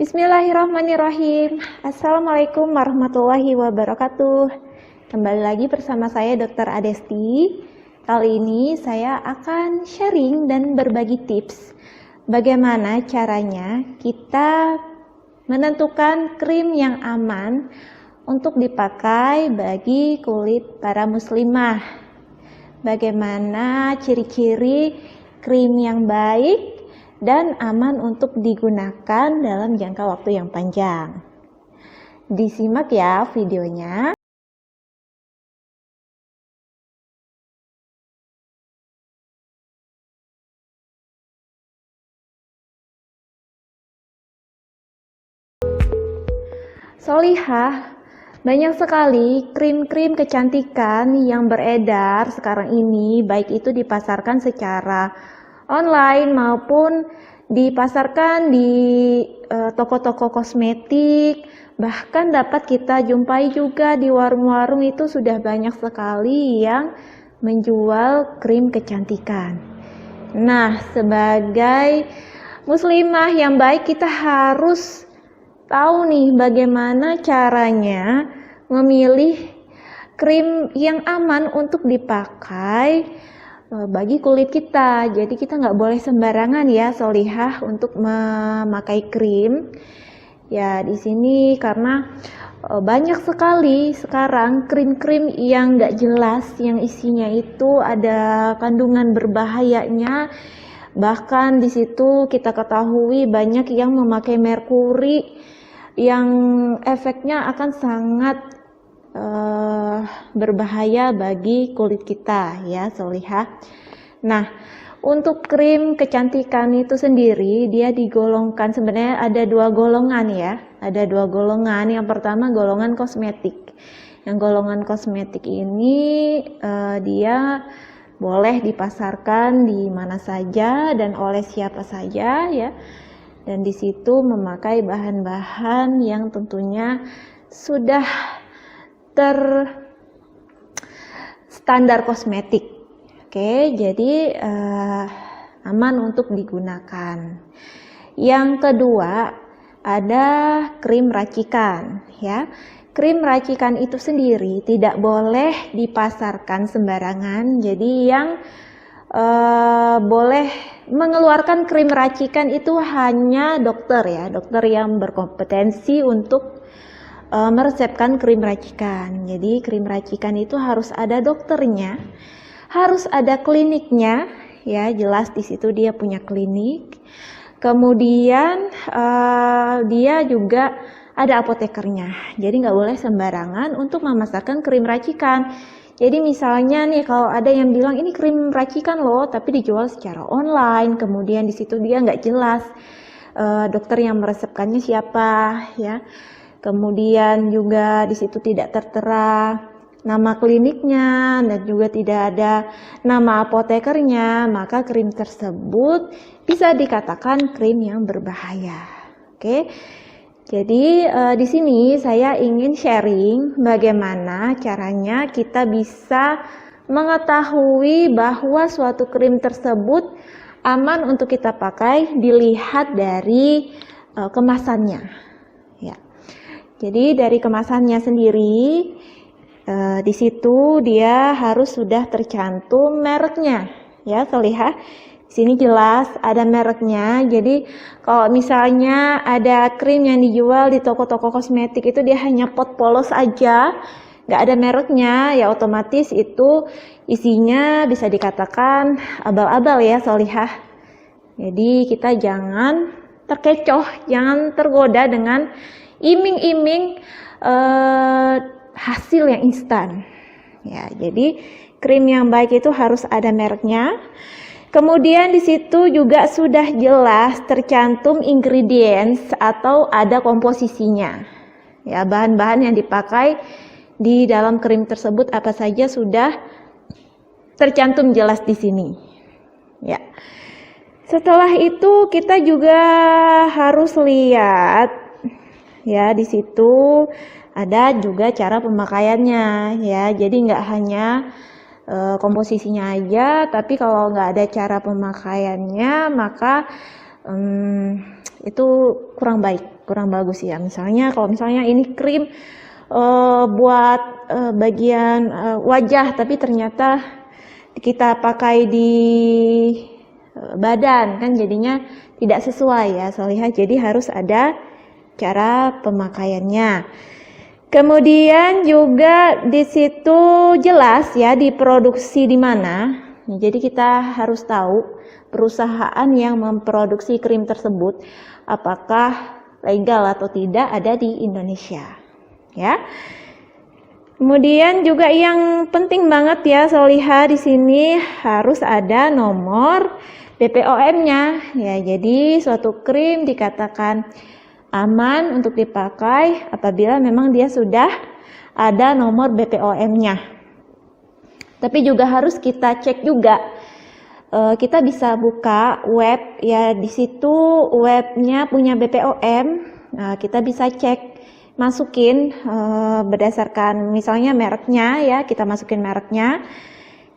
Bismillahirrahmanirrahim. Assalamualaikum warahmatullahi wabarakatuh. Kembali lagi bersama saya Dr. Adesti. Kali ini saya akan sharing dan berbagi tips bagaimana caranya kita menentukan krim yang aman untuk dipakai bagi kulit para muslimah. Bagaimana ciri-ciri krim yang baik dan aman untuk digunakan dalam jangka waktu yang panjang. Disimak ya videonya. Solihah, banyak sekali krim-krim kecantikan yang beredar sekarang ini, baik itu dipasarkan secara online maupun dipasarkan di toko-toko kosmetik, bahkan dapat kita jumpai juga di warung-warung. Itu sudah banyak sekali yang menjual krim kecantikan. Nah, sebagai muslimah yang baik, kita harus tahu nih bagaimana caranya memilih krim yang aman untuk dipakai bagi kulit kita. Jadi kita nggak boleh sembarangan ya solihah untuk memakai krim. Ya di sini karena banyak sekali sekarang krim-krim yang nggak jelas, yang isinya itu ada kandungan berbahayanya. Bahkan di situ kita ketahui banyak yang memakai merkuri yang efeknya akan sangat berbahaya bagi kulit kita ya solihah. Nah, untuk krim kecantikan itu sendiri dia digolongkan, sebenarnya ada dua golongan ya. Ada dua golongan. Yang pertama golongan kosmetik. Yang golongan kosmetik ini dia boleh dipasarkan di mana saja dan oleh siapa saja ya. Dan di situ memakai bahan-bahan yang tentunya sudah standar kosmetik. Oke, jadi aman untuk digunakan. Yang kedua ada krim racikan ya. Krim racikan itu sendiri tidak boleh dipasarkan sembarangan. Jadi yang boleh mengeluarkan krim racikan itu hanya dokter ya, dokter yang berkompetensi untuk meresepkan krim racikan. Jadi krim racikan itu harus ada dokternya, harus ada kliniknya ya, jelas di situ dia punya klinik. Kemudian dia juga ada apotekernya. Jadi nggak boleh sembarangan untuk memasarkan krim racikan. Jadi misalnya nih kalau ada yang bilang ini krim racikan loh, tapi dijual secara online, kemudian di situ dia nggak jelas dokter yang meresepkannya siapa ya. Kemudian juga di situ tidak tertera nama kliniknya dan juga tidak ada nama apotekernya, maka krim tersebut bisa dikatakan krim yang berbahaya. Oke. Jadi di sini saya ingin sharing bagaimana caranya kita bisa mengetahui bahwa suatu krim tersebut aman untuk kita pakai dilihat dari kemasannya. Ya. Jadi dari kemasannya sendiri di situ dia harus sudah tercantum mereknya ya solihah. Sini jelas ada mereknya. Jadi kalau misalnya ada krim yang dijual di toko-toko kosmetik itu dia hanya pot polos aja, nggak ada mereknya, ya otomatis itu isinya bisa dikatakan abal-abal ya solihah. Jadi kita jangan terkecoh, jangan tergoda dengan iming-iming hasil yang instan. Ya, jadi krim yang baik itu harus ada mereknya. Kemudian di situ juga sudah jelas tercantum ingredients atau ada komposisinya. Ya, bahan-bahan yang dipakai di dalam krim tersebut apa saja sudah tercantum jelas di sini. Ya. Setelah itu kita juga harus lihat ya di situ ada juga cara pemakaiannya ya. Jadi nggak hanya komposisinya aja, tapi kalau nggak ada cara pemakaiannya maka itu kurang baik, kurang bagus ya. Misalnya kalau misalnya ini krim buat bagian wajah, tapi ternyata kita pakai di badan, kan jadinya tidak sesuai ya Solihah. Jadi harus ada cara pemakaiannya. Kemudian juga di situ jelas ya diproduksi di mana. Jadi kita harus tahu perusahaan yang memproduksi krim tersebut apakah legal atau tidak ada di Indonesia. Ya. Kemudian juga yang penting banget ya Solihah, di sini harus ada nomor BPOM-nya. Ya, jadi suatu krim dikatakan aman untuk dipakai apabila memang dia sudah ada nomor BPOM-nya. Tapi juga harus kita cek juga. Kita bisa buka web ya, di situ webnya punya BPOM. Nah, kita bisa cek, masukin berdasarkan misalnya mereknya ya, kita masukin mereknya.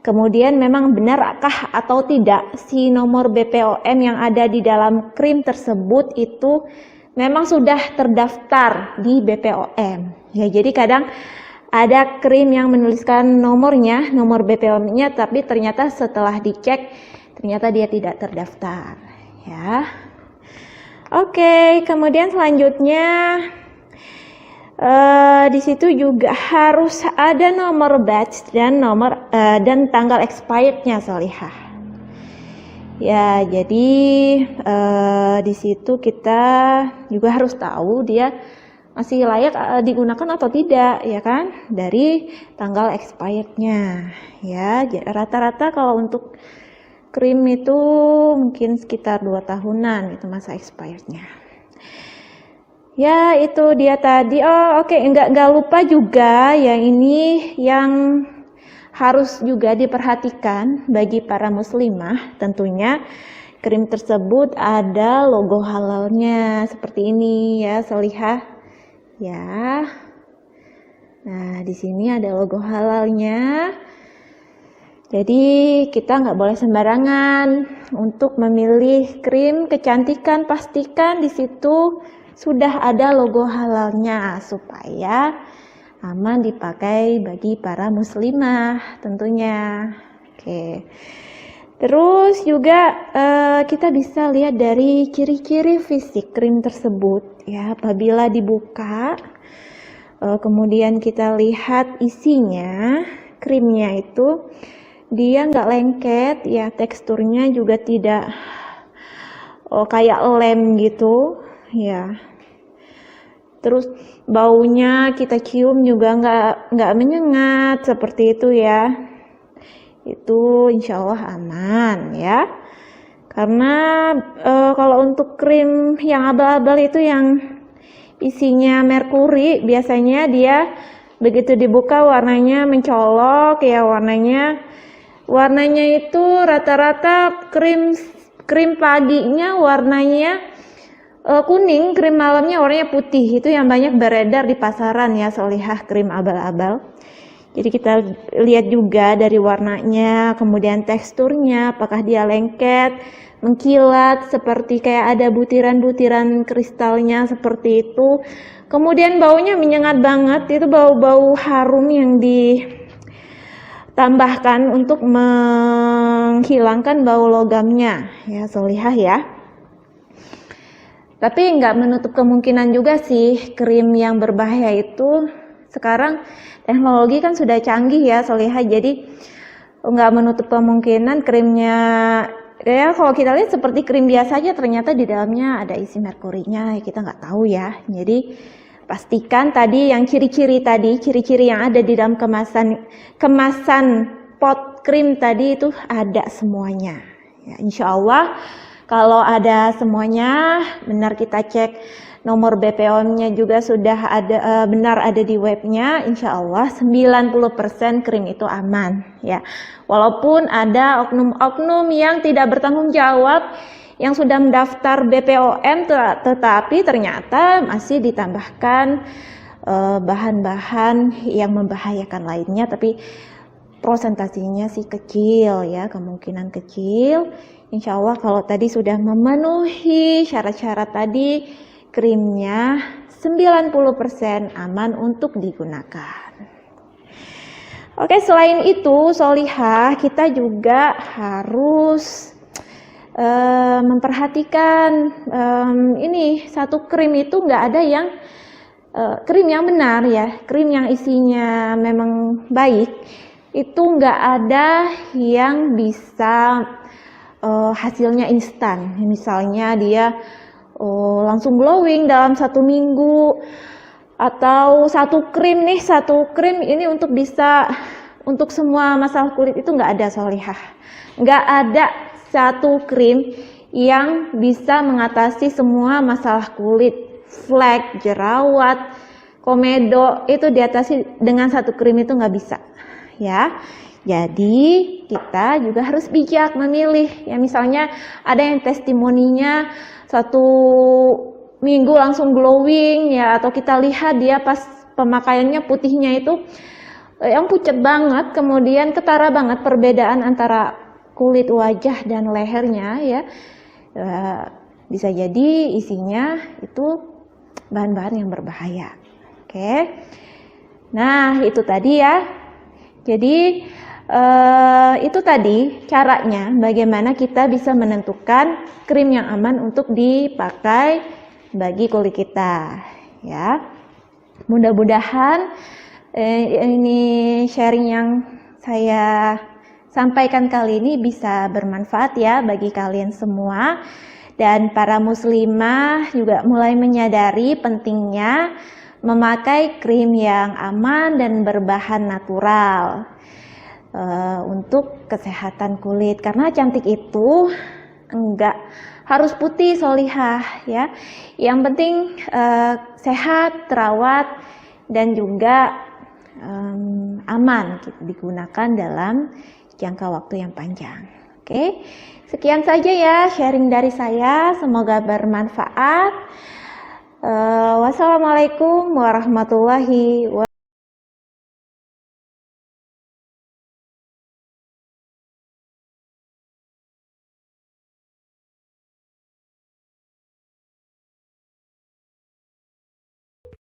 Kemudian memang benarkah atau tidak si nomor BPOM yang ada di dalam krim tersebut itu memang sudah terdaftar di BPOM. Ya, jadi kadang ada krim yang menuliskan nomornya, nomor BPOM-nya, tapi ternyata setelah dicek ternyata dia tidak terdaftar. Ya. Oke, kemudian selanjutnya di situ juga harus ada nomor batch dan nomor dan tanggal expirednya Solihah. Ya, jadi di situ kita juga harus tahu dia masih layak digunakan atau tidak, ya kan? Dari tanggal expirednya. Ya, rata-rata kalau untuk krim itu mungkin sekitar 2 tahunan itu masa expirednya. Ya, itu dia tadi. Oh, oke, enggak lupa juga yang ini yang harus juga diperhatikan bagi para muslimah, tentunya krim tersebut ada logo halalnya seperti ini ya Solihah. Ya. Nah, di sini ada logo halalnya. Jadi kita nggak boleh sembarangan untuk memilih krim kecantikan, pastikan di situ sudah ada logo halalnya supaya aman dipakai bagi para muslimah tentunya. Oke. Terus juga kita bisa lihat dari ciri-ciri fisik krim tersebut ya, apabila dibuka kemudian kita lihat isinya, krimnya itu dia nggak lengket ya, teksturnya juga tidak kayak lem gitu ya. Terus baunya kita cium juga nggak menyengat seperti itu ya. Itu insya Allah aman ya. Karena kalau untuk krim yang abal-abal itu yang isinya merkuri, biasanya dia begitu dibuka warnanya mencolok ya, warnanya itu rata-rata krim paginya warnanya kuning, krim malamnya warnanya putih. Itu yang banyak beredar di pasaran ya Solihah, krim abal-abal. Jadi kita lihat juga dari warnanya, kemudian teksturnya, apakah dia lengket, mengkilat, seperti kayak ada butiran-butiran kristalnya seperti itu. Kemudian baunya menyengat banget, itu bau-bau harum yang ditambahkan untuk menghilangkan bau logamnya, ya Solihah ya. Tapi nggak menutup kemungkinan juga sih krim yang berbahaya itu. Sekarang teknologi kan sudah canggih ya Solihah, jadi nggak menutup kemungkinan krimnya ya kalau kita lihat seperti krim biasa aja ternyata di dalamnya ada isi merkurinya, kita nggak tahu ya. Jadi pastikan tadi yang ciri-ciri yang ada di dalam kemasan pot krim tadi itu ada semuanya ya, insya Allah. Kalau ada semuanya, benar kita cek nomor BPOM-nya juga sudah ada benar ada di webnya, insya Allah 90% krim itu aman ya. Walaupun ada oknum-oknum yang tidak bertanggung jawab yang sudah mendaftar BPOM tetapi ternyata masih ditambahkan bahan-bahan yang membahayakan lainnya, tapi prosentasinya sih kecil ya, kemungkinan kecil. Insya Allah kalau tadi sudah memenuhi syarat-syarat tadi, krimnya 90% aman untuk digunakan. Oke, selain itu Sholihah, kita juga harus memperhatikan ini satu krim itu nggak ada yang krim yang benar ya, krim yang isinya memang baik itu nggak ada yang bisa hasilnya instan. Misalnya dia langsung glowing dalam 1 minggu, atau satu krim ini untuk bisa untuk semua masalah kulit itu nggak ada Sholihah. Nggak ada satu krim yang bisa mengatasi semua masalah kulit, flek, jerawat, komedo itu diatasi dengan satu krim itu nggak bisa ya. Jadi kita juga harus bijak memilih ya, misalnya ada yang testimoninya 1 minggu langsung glowing ya, atau kita lihat dia pas pemakaiannya putihnya itu yang pucat banget, kemudian ketara banget perbedaan antara kulit wajah dan lehernya ya, bisa jadi isinya itu bahan-bahan yang berbahaya. Oke, nah itu tadi ya. Jadi itu tadi caranya bagaimana kita bisa menentukan krim yang aman untuk dipakai bagi kulit kita ya. Mudah-mudahan ini sharing yang saya sampaikan kali ini bisa bermanfaat ya bagi kalian semua, dan para muslimah juga mulai menyadari pentingnya memakai krim yang aman dan berbahan natural untuk kesehatan kulit, karena cantik itu enggak harus putih Sholihah ya, yang penting sehat, terawat, dan juga aman digunakan dalam jangka waktu yang panjang. Oke, sekian saja ya sharing dari saya, semoga bermanfaat. Wassalamualaikum warahmatullahi wabarakatuh.